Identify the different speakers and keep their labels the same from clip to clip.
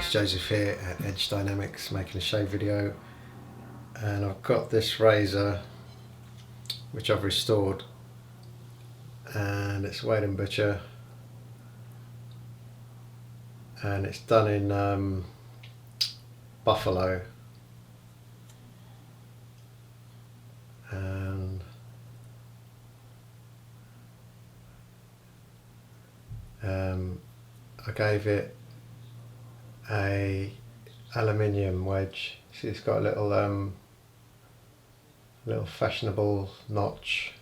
Speaker 1: Joseph here at Edge Dynamics, making a shave video, and I've got this razor which I've restored, and it's Wade & Butcher, and it's done in buffalo, and I gave it a aluminium wedge. See, it's got a little fashionable notch,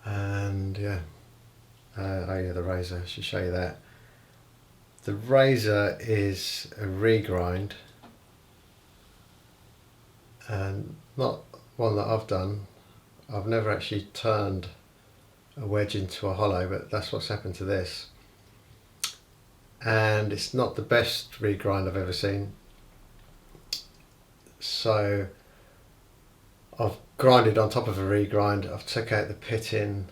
Speaker 1: and yeah, oh yeah, the razor, I should show you that. The razor is a regrind, and not one that I've done. I've never actually turned a wedge into a hollow, but that's what's happened to this. And it's not the best regrind I've ever seen. So I've grinded on top of a regrind. I've took out the pitting,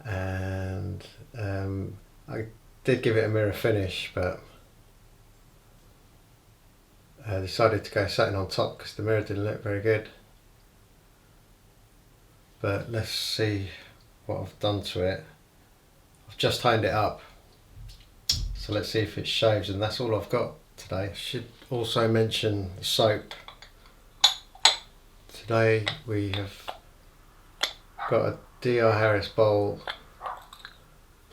Speaker 1: and I did give it a mirror finish, but I decided to go satin on top because the mirror didn't look very good. But let's see what I've done to it. I've just honed it up. So let's see if it shaves, and that's all I've got today. I should also mention the soap. Today we have got a DR Harris bowl,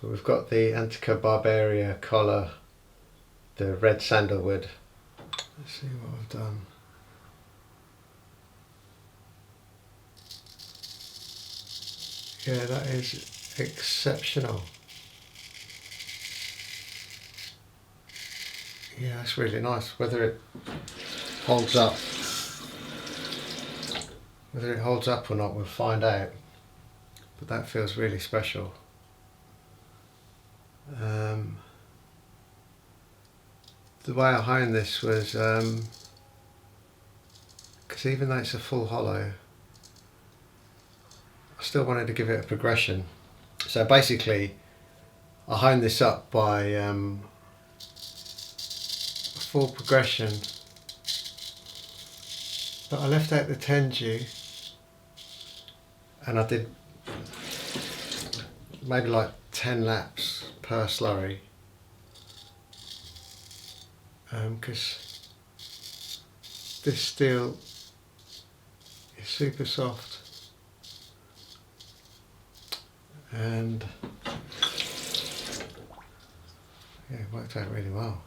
Speaker 1: but we've got the Antica Barbaria collar, the red sandalwood. Let's see what I've done. Yeah, that is exceptional. Yeah, that's really nice. Whether it holds up or not, we'll find out. But that feels really special. The way I honed this was, because even though it's a full hollow, I still wanted to give it a progression. So basically, I honed this up by full progression, but I left out the tenju, and I did maybe like 10 laps per slurry, because this steel is super soft, and yeah, it worked out really well.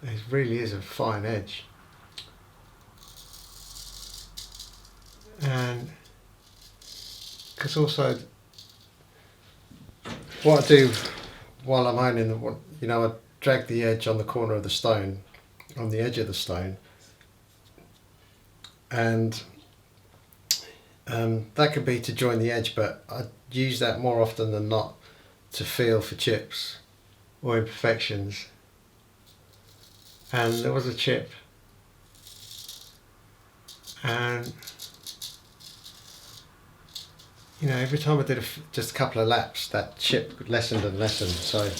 Speaker 1: It really is a fine edge, and because also what I do while I'm honing I drag the edge on the corner of the stone, on the edge of the stone, and that could be to join the edge, but I use that more often than not to feel for chips or imperfections. And there was a chip, and every time I did just a couple of laps, that chip lessened and lessened. So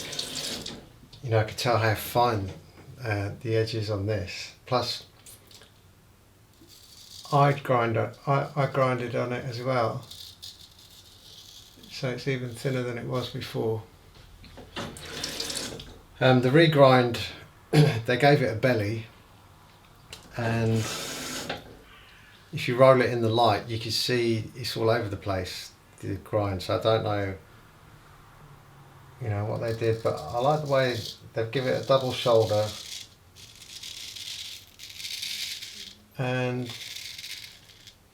Speaker 1: I could tell how fine the edge is on this. Plus, I grinded on it as well, so it's even thinner than it was before. The regrind, they gave it a belly, and if you roll it in the light, you can see it's all over the place, the grind. So I don't know, what they did, but I like the way they've given it a double shoulder, and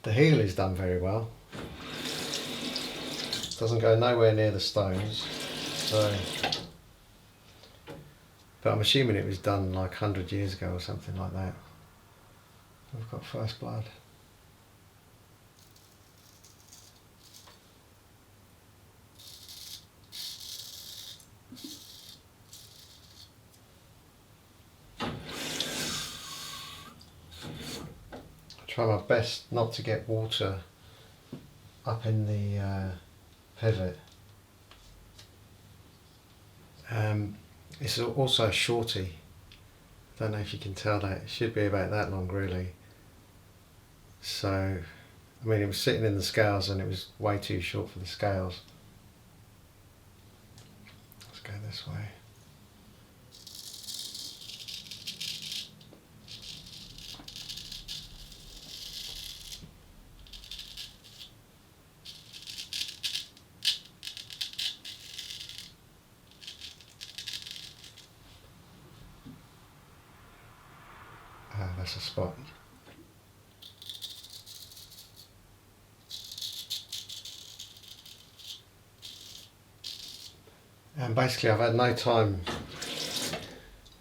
Speaker 1: the heel is done very well. Doesn't go nowhere near the stones, so. But I'm assuming it was done like 100 years ago or something like that. I've got first blood. try my best not to get water up in the pivot. It's also a shorty. I don't know if you can tell that. It should be about that long really. So, I mean, it was sitting in the scales and it was way too short for the scales. Let's go this way. That's a spot. And basically I've had no time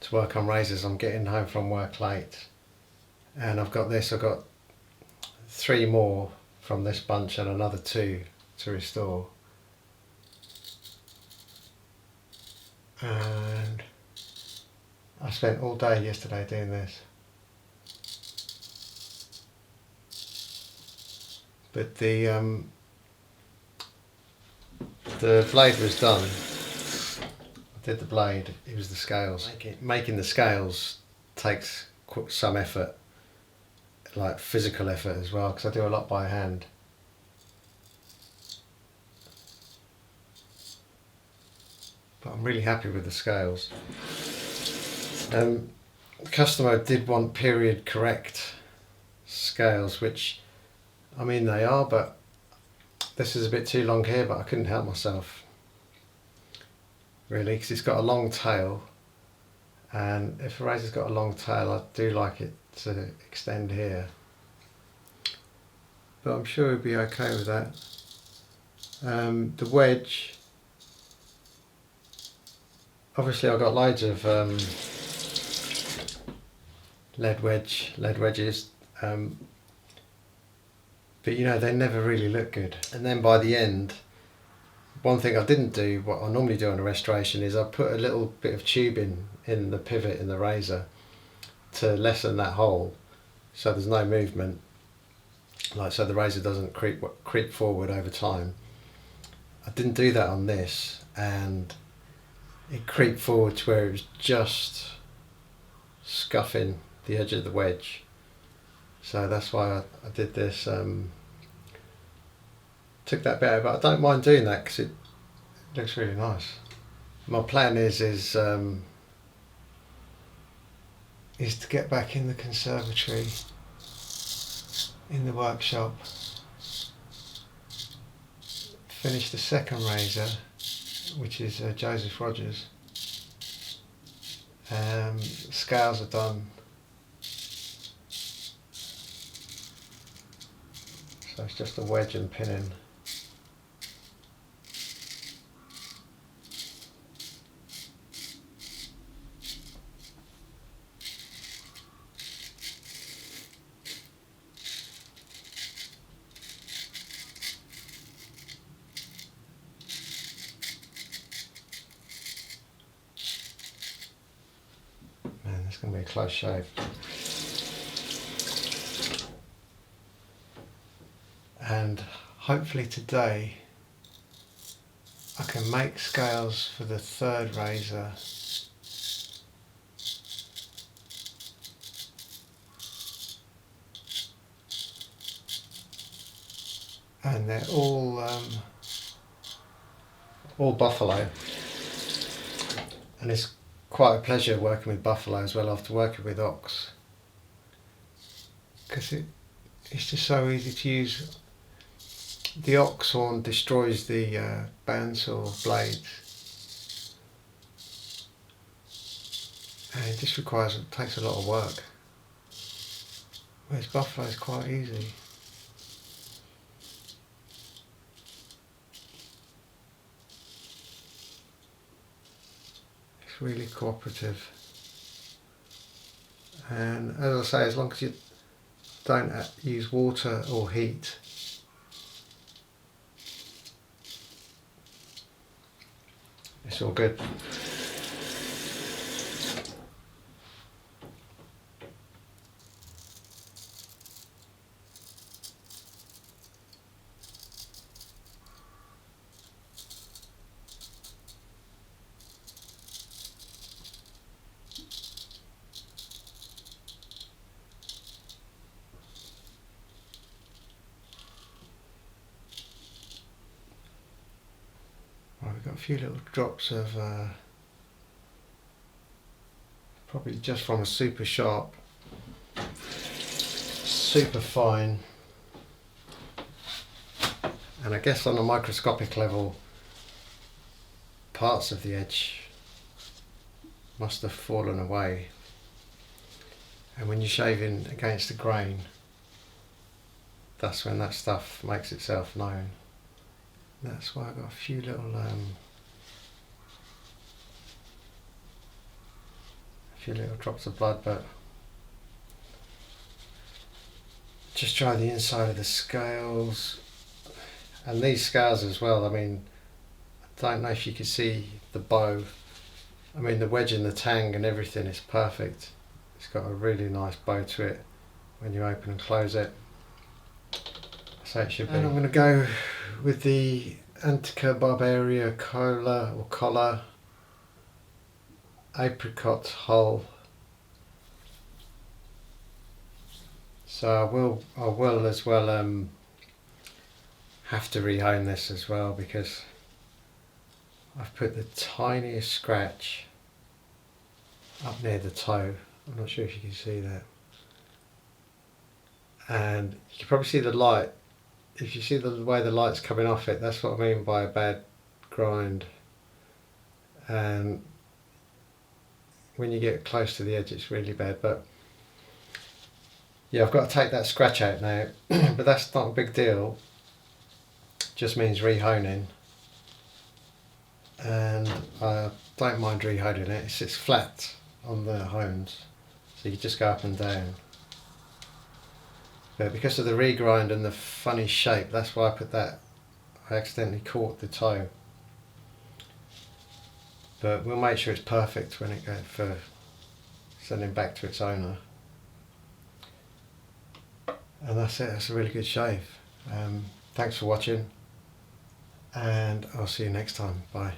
Speaker 1: to work on razors. I'm getting home from work late and I've got 3 more from this bunch and another 2 to restore. And I spent all day yesterday doing this. But the blade was done. I did the blade, it was the scales. Making the scales takes some effort, like physical effort as well, because I do a lot by hand. But I'm really happy with the scales. The customer did want period correct scales, which, I mean, they are, but this is a bit too long here, but I couldn't help myself really, because it's got a long tail, and if a razor's got a long tail I do like it to extend here, but I'm sure it'd be okay with that. The wedge, obviously I've got loads of lead wedges, but you know, they never really look good. And then by the end, one thing I didn't do, what I normally do on a restoration, is I put a little bit of tubing in the pivot in the razor to lessen that hole, so there's no movement, like so the razor doesn't creep forward over time. I didn't do that on this, and it creeped forward to where it was just scuffing the edge of the wedge. So that's why I did this. Took that bit out, but I don't mind doing that because it looks really nice. My plan is to get back in the conservatory, in the workshop, finish the second razor, which is Joseph Rogers. Scales are done. So it's just a wedge and pinning. Man, it's going to be a close shave. And hopefully today I can make scales for the third razor and they're all buffalo, and it's quite a pleasure working with buffalo as well after working with ox, because it's just so easy to use. The ox horn destroys the bandsaw blades, and it just takes a lot of work, whereas buffalo is quite easy. It's really cooperative, and as I say, as long as you don't use water or heat, it's all good. got a few little drops of probably just from a super sharp, super fine, and I guess on a microscopic level parts of the edge must have fallen away, and when you're shaving against the grain, that's when that stuff makes itself known. That's why I've got a few little drops of blood, but just try the inside of the scales, and these scales as well. I mean, I don't know if you can see the bow. I mean, the wedge and the tang and everything is perfect. It's got a really nice bow to it when you open and close it. So it should be. And I'm going to go with the Antica Barbaria collar apricot hull. So I will as well have to rehone this as well, because I've put the tiniest scratch up near the toe. I'm not sure if you can see that, and you can probably see the light. If you see the way the light's coming off it, that's what I mean by a bad grind. And when you get close to the edge, it's really bad. But yeah, I've got to take that scratch out now, but that's not a big deal. Just means rehoning, and I don't mind rehoning it. It sits flat on the hones, so you just go up and down. But because of the regrind and the funny shape, that's why I put that. I accidentally caught the toe. But we'll make sure it's perfect when it goes for sending back to its owner. And that's it. That's a really good shave. Thanks for watching, and I'll see you next time. Bye.